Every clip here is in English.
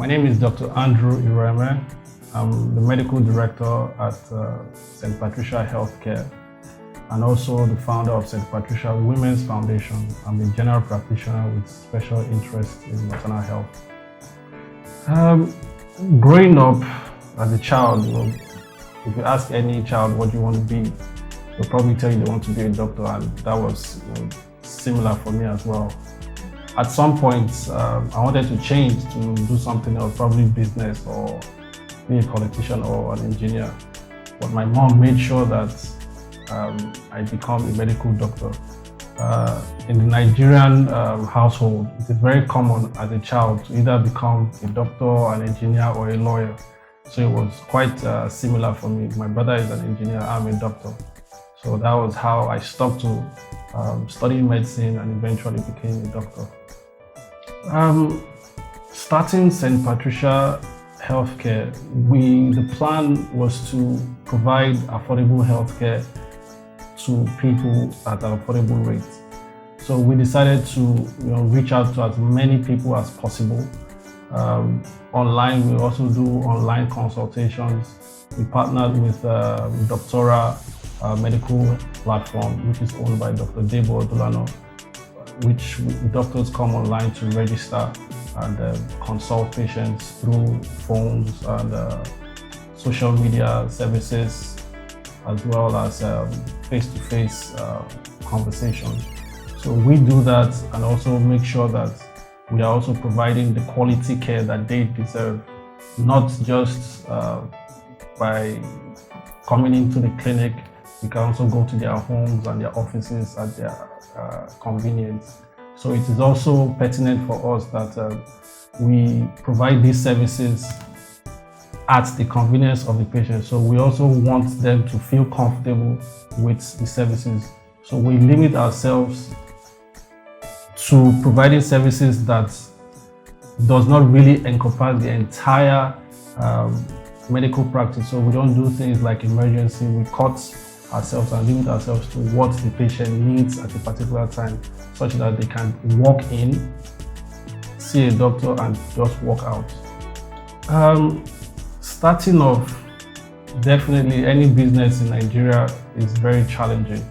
My name is Dr. Andrew Iroemeh. I'm the medical director at St.Patricia Healthcare and also the founder of St.Patricia Women's Foundation. I'm a general practitioner with special interest in maternal health. Growing up as a child, if you ask any child what you want to be, they'll probably tell you they want to be a doctor, and that was similar for me as well. At some point, I wanted to change to do something else, probably business or be a politician or an engineer. But my mom made sure that I become a medical doctor. In the Nigerian household, it is very common as a child to either become a doctor, an engineer, or a lawyer. So it was quite similar for me. My brother is an engineer, I'm a doctor. So that was how I stuck to studying medicine and eventually became a doctor. Starting St. Patricia Healthcare, the plan was to provide affordable healthcare to people at an affordable rate. So we decided to reach out to as many people as possible. Online, we also do online consultations. We partnered with Doctora medical platform, which is owned by Dr. Debo Odulano, which doctors come online to register and consult patients through phones and social media services, as well as face-to-face conversations. So we do that and also make sure that we are also providing the quality care that they deserve, not just by coming into the clinic. You can also go to their homes and their offices at their convenience. So it is also pertinent for us that we provide these services at the convenience of the patient. So we also want them to feel comfortable with the services. So we limit ourselves to providing services that does not really encompass the entire medical practice. So we don't do things like emergency. We cut ourselves and limit ourselves to what the patient needs at a particular time, such that they can walk in, see a doctor, and just walk out. Starting off, definitely any business in Nigeria is very challenging.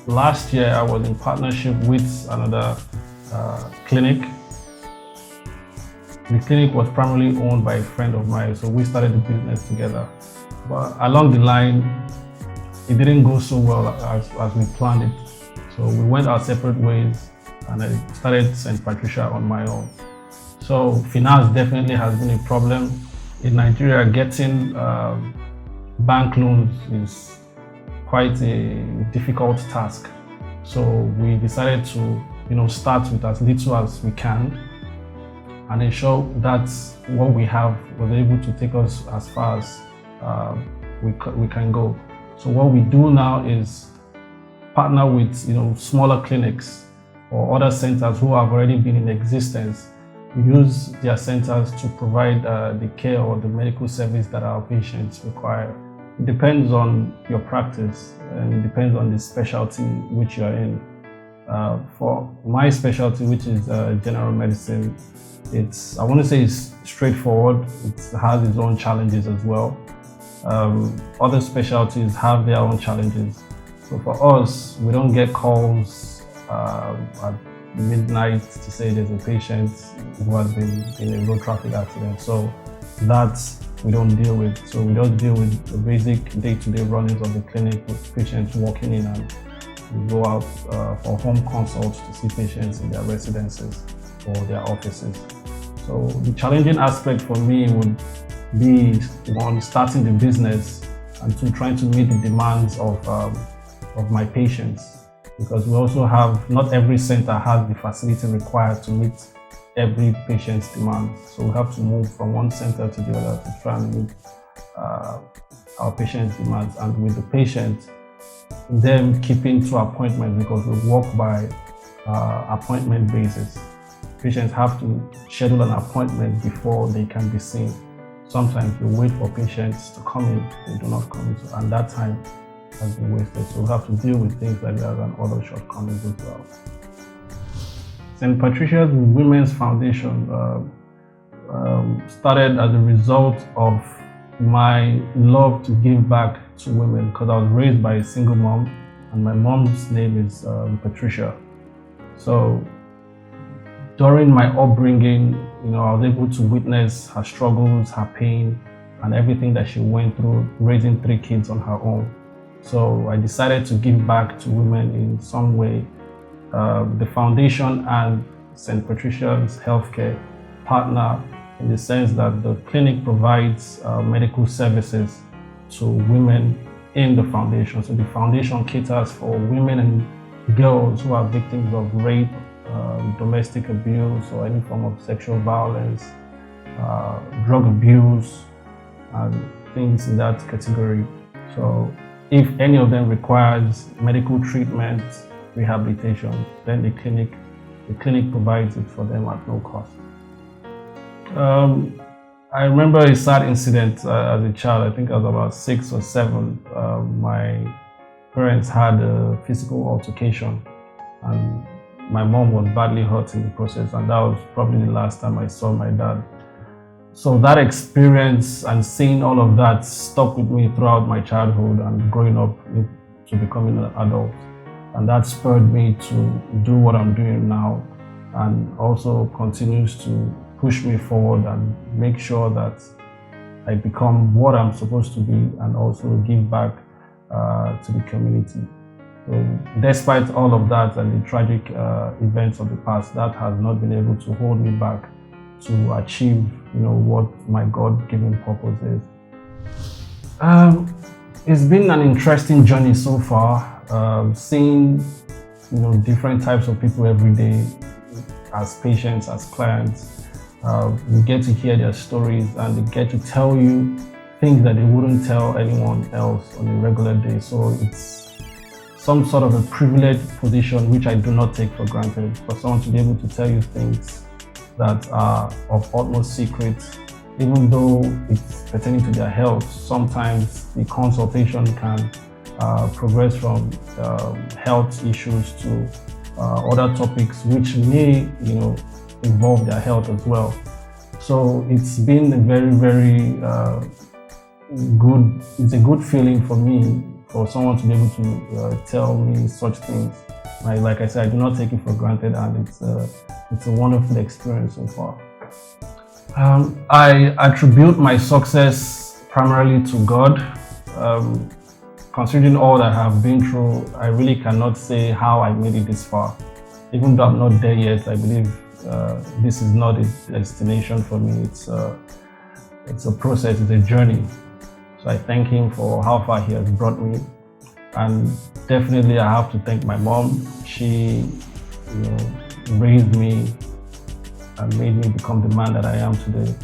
Last year, I was in partnership with another clinic. The clinic was primarily owned by a friend of mine, so we started the business together. But along the line, it didn't go so well as we planned it. So we went our separate ways and I started St. Patricia on my own. So finance definitely has been a problem. In Nigeria, getting bank loans is quite a difficult task. So we decided to start with as little as we can and ensure that what we have was able to take us as far as we can go. So what we do now is partner with smaller clinics or other centers who have already been in existence. We use their centers to provide the care or the medical service that our patients require. It depends on your practice and it depends on the specialty which you are in. For my specialty, which is general medicine, I want to say it's straightforward. It has its own challenges as well. Other specialties have their own challenges. So for us, we don't get calls at midnight to say there's a patient who has been in a road traffic accident. So that we don't deal with. So we just deal with the basic day-to-day runnings of the clinic with patients walking in, and we go out for home consults to see patients in their residences or their offices. So the challenging aspect for me would be one, starting the business, and two, trying to meet the demands of my patients, because we also have, not every center has the facility required to meet every patient's demands. So we have to move from one center to the other to try and meet our patient's demands, and with the patient, them keeping to appointment, because we work by appointment basis. Patients have to schedule an appointment before they can be seen. Sometimes we wait for patients to come in, they do not come in, and that time has been wasted. So we have to deal with things like that and other shortcomings as well. St. Patricia's Women's Foundation, started as a result of my love to give back to women, because I was raised by a single mom, and my mom's name is Patricia. So during my upbringing, I was able to witness her struggles, her pain, and everything that she went through raising 3 kids on her own. So I decided to give back to women in some way. The foundation and St.Patricia Healthcare partner, in the sense that the clinic provides medical services to women in the foundation. So the foundation caters for women and girls who are victims of rape, domestic abuse, or any form of sexual violence, drug abuse, and things in that category. So if any of them requires medical treatment, rehabilitation, then the clinic provides it for them at no cost. I remember a sad incident as a child. I think I was about 6 or 7. My parents had a physical altercation, and my mom was badly hurt in the process, and that was probably the last time I saw my dad. So that experience and seeing all of that stuck with me throughout my childhood and growing up to becoming an adult. And that spurred me to do what I'm doing now, and also continues to push me forward and make sure that I become what I'm supposed to be, and also give back to the community. So despite all of that and the tragic events of the past, that has not been able to hold me back to achieve, what my God-given purpose is. It's been an interesting journey so far, seeing, different types of people every day as patients, as clients. We get to hear their stories, and they get to tell you things that they wouldn't tell anyone else on a regular day. So it's some sort of a privileged position which I do not take for granted, for someone to be able to tell you things that are of utmost secret, even though it's pertaining to their health. Sometimes the consultation can progress from health issues to other topics which may, involve their health as well. So it's been a very, very it's a good feeling for me, for someone to be able to tell me such things. Like I said, I do not take it for granted, and it's a wonderful experience so far. I attribute my success primarily to God. Considering all that I have been through, I really cannot say how I made it this far. Even though I'm not there yet, I believe this is not a destination for me. It's a process, it's a journey. So I thank Him for how far He has brought me. And definitely I have to thank my mom. She, raised me and made me become the man that I am today.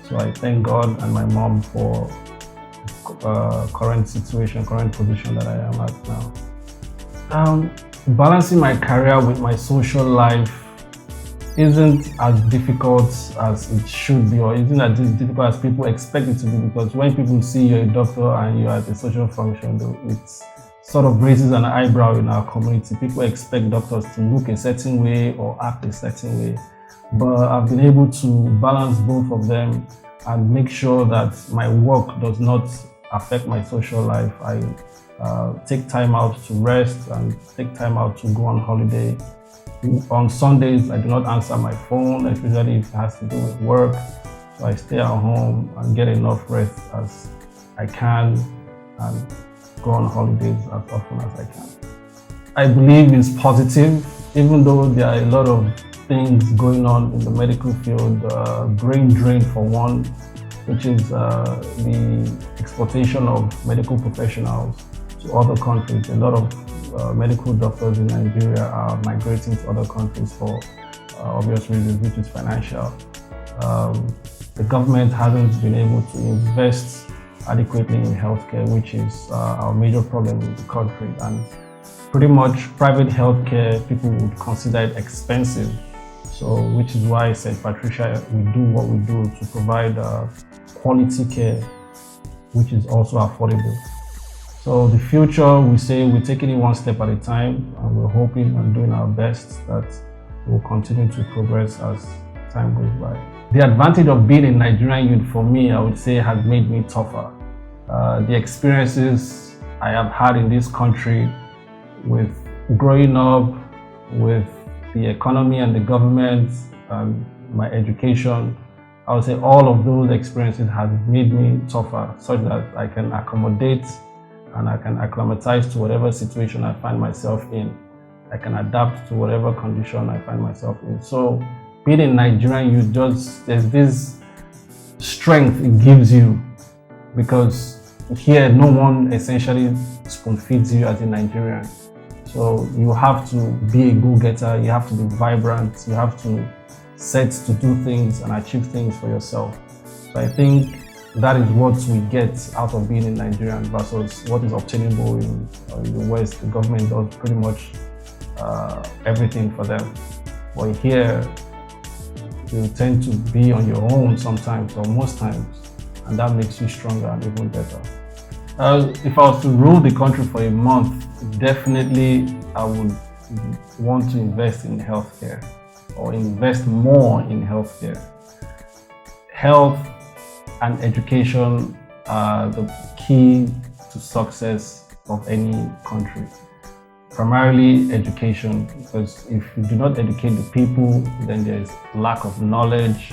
So I thank God and my mom for current position that I am at now. Balancing my career with my social life isn't as difficult as it should be, or isn't as difficult as people expect it to be, because when people see you're a doctor and you're at a social function, it sort of raises an eyebrow in our community. People expect doctors to look a certain way or act a certain way. But I've been able to balance both of them and make sure that my work does not affect my social life. I take time out to rest and take time out to go on holiday. On Sundays, I do not answer my phone, especially if it has to do with work. So I stay at home and get enough rest as I can and go on holidays as often as I can. I believe it's positive, even though there are a lot of things going on in the medical field. Brain drain for one, which is the exportation of medical professionals to other countries. A lot of medical doctors in Nigeria are migrating to other countries for obvious reasons, which is financial. The government hasn't been able to invest adequately in healthcare, which is our major problem in the country. And pretty much private healthcare, people would consider it expensive. So, which is why St. Patricia, we do what we do to provide quality care, which is also affordable. So the future, we say we're taking it one step at a time, and we're hoping and doing our best that we'll continue to progress as time goes by. The advantage of being a Nigerian youth for me, I would say, has made me tougher. The experiences I have had in this country with growing up, with the economy and the government, and my education, I would say all of those experiences have made me tougher, such that I can accommodate and I can acclimatize to whatever situation I find myself in. I can adapt to whatever condition I find myself in. So being in Nigerian, there's this strength it gives you, because here no one essentially spoon feeds you as a Nigerian. So you have to be a go-getter, you have to be vibrant, you have to set to do things and achieve things for yourself. So I think that is what we get out of being in Nigeria versus what is obtainable in the West. The government does pretty much everything for them. But here, you tend to be on your own sometimes, or most times, and that makes you stronger and even better. If I was to rule the country for a month, definitely I would want to invest in healthcare, or invest more in healthcare. Health and education are the key to success of any country. Primarily education, because if you do not educate the people, then there is lack of knowledge.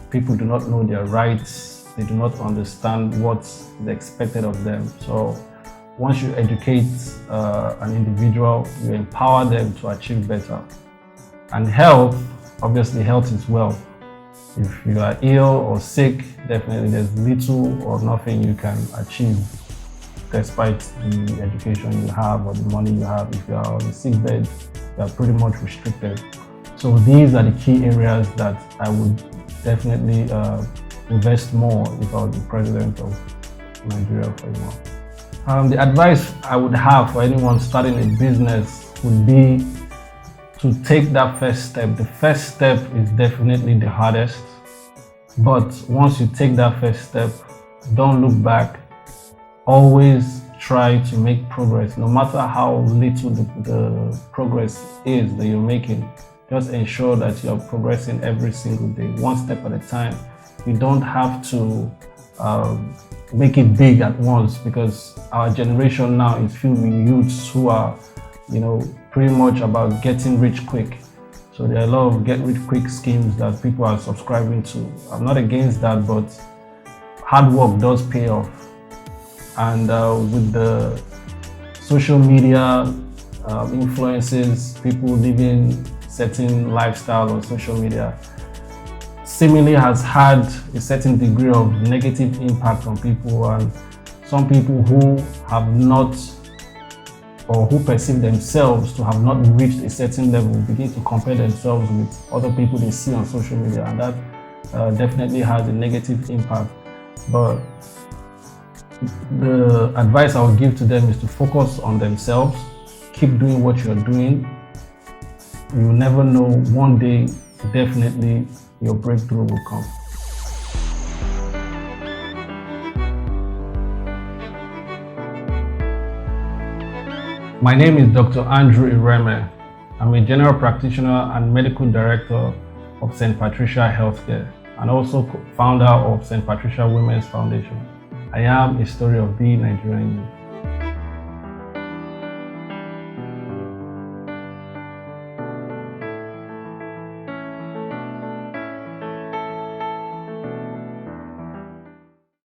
People do not know their rights. They do not understand what is expected of them. So once you educate an individual, you empower them to achieve better. And health, obviously health is wealth. If you are ill or sick, definitely there's little or nothing you can achieve despite the education you have or the money you have. If you are on a sick bed, you are pretty much restricted. So these are the key areas that I would definitely invest more if I was the president of Nigeria for a month. The advice I would have for anyone starting a business would be to take that first step. The first step is definitely the hardest, but once you take that first step, don't look back. Always try to make progress, no matter how little the progress is that you're making. Just ensure that you're progressing every single day, one step at a time. You don't have to make it big at once, because our generation now is filled with youths who are, pretty much about getting rich quick. So there are a lot of get rich quick schemes that people are subscribing to. I'm not against that, but hard work does pay off. And with the social media influences, people living certain lifestyle on social media, seemingly has had a certain degree of negative impact on people, and some people who have not, or who perceive themselves to have not reached a certain level, begin to compare themselves with other people they see on social media, and that definitely has a negative impact. But the advice I would give to them is to focus on themselves, keep doing what you're doing. You never know, one day definitely your breakthrough will come. My name is Dr. Andrew Iroemeh. I'm a general practitioner and medical director of St.Patricia Healthcare, and also founder of St.Patricia Women's Foundation. I am a story of the Nigerian youth.